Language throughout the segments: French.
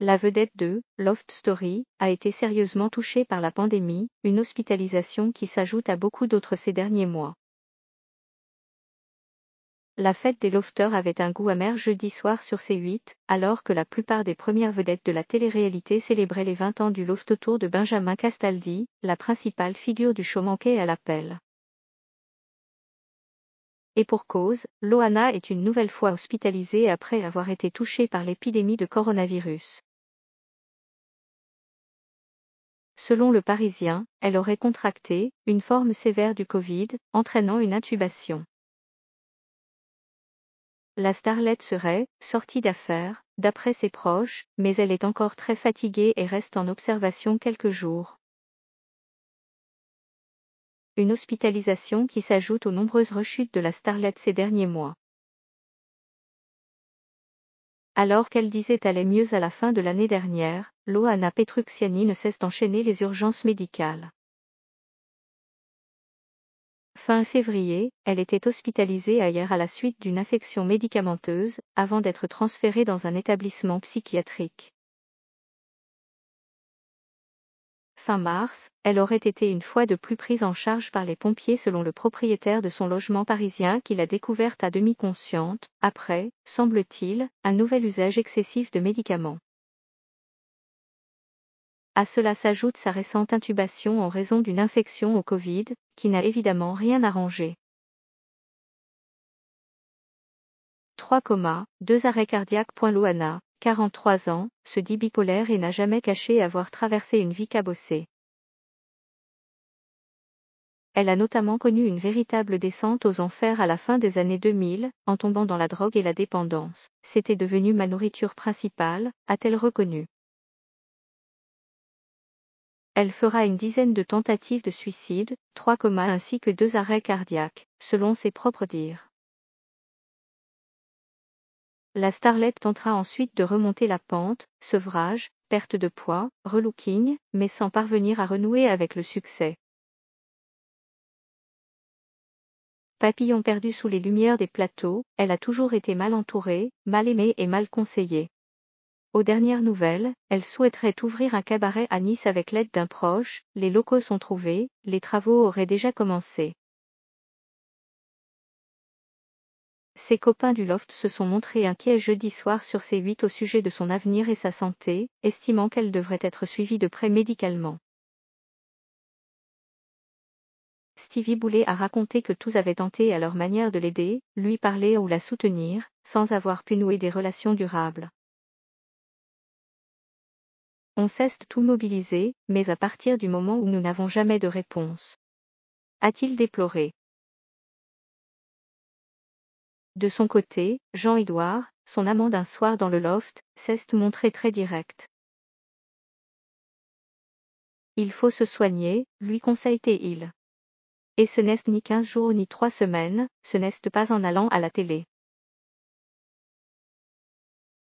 La vedette de Loft Story a été sérieusement touchée par la pandémie, une hospitalisation qui s'ajoute à beaucoup d'autres ces derniers mois. La fête des lofters avait un goût amer jeudi soir sur C8, alors que la plupart des premières vedettes de la télé-réalité célébraient les 20 ans du Loft Tour de Benjamin Castaldi, la principale figure du show manquait à l'appel. Et pour cause, Loana est une nouvelle fois hospitalisée après avoir été touchée par l'épidémie de coronavirus. Selon le Parisien, elle aurait contracté une forme sévère du Covid, entraînant une intubation. La starlette serait sortie d'affaires, d'après ses proches, mais elle est encore très fatiguée et reste en observation quelques jours. Une hospitalisation qui s'ajoute aux nombreuses rechutes de la starlette ces derniers mois. Alors qu'elle disait aller mieux à la fin de l'année dernière, Loana Petrucciani ne cesse d'enchaîner les urgences médicales. Fin février, elle était hospitalisée ailleurs à la suite d'une infection médicamenteuse, avant d'être transférée dans un établissement psychiatrique. Fin mars, elle aurait été une fois de plus prise en charge par les pompiers selon le propriétaire de son logement parisien qui l'a découverte à demi consciente, après, semble-t-il, un nouvel usage excessif de médicaments. À cela s'ajoute sa récente intubation en raison d'une infection au Covid, qui n'a évidemment rien arrangé. 3 comas, 2 arrêts cardiaques. Loana, 43 ans, se dit bipolaire et n'a jamais caché avoir traversé une vie cabossée. Elle a notamment connu une véritable descente aux enfers à la fin des années 2000, en tombant dans la drogue et la dépendance. C'était devenu ma nourriture principale, a-t-elle reconnu. Elle fera une dizaine de tentatives de suicide, 3 comas ainsi que 2 arrêts cardiaques, selon ses propres dires. La starlette tentera ensuite de remonter la pente, sevrage, perte de poids, relooking, mais sans parvenir à renouer avec le succès. Papillon perdu sous les lumières des plateaux, elle a toujours été mal entourée, mal aimée et mal conseillée. Aux dernières nouvelles, elle souhaiterait ouvrir un cabaret à Nice avec l'aide d'un proche, les locaux sont trouvés, les travaux auraient déjà commencé. Ses copains du loft se sont montrés inquiets jeudi soir sur C8 au sujet de son avenir et sa santé, estimant qu'elle devrait être suivie de près médicalement. Stevie Boulet a raconté que tous avaient tenté à leur manière de l'aider, lui parler ou la soutenir, sans avoir pu nouer des relations durables. On cesse tout mobiliser, mais à partir du moment où nous n'avons jamais de réponse. A-t-il déploré. De son côté, Jean-Édouard, son amant d'un soir dans le loft, s'est montré très direct. Il faut se soigner, lui conseille-t-il. Et ce n'est ni 15 jours ni 3 semaines, ce n'est pas en allant à la télé.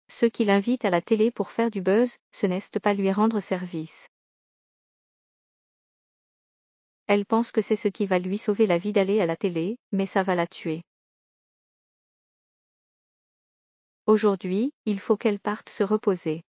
Ceux qui l'invitent à la télé pour faire du buzz, ce n'est pas lui rendre service. Elle pense que c'est ce qui va lui sauver la vie d'aller à la télé, mais ça va la tuer. Aujourd'hui, il faut qu'elle parte se reposer.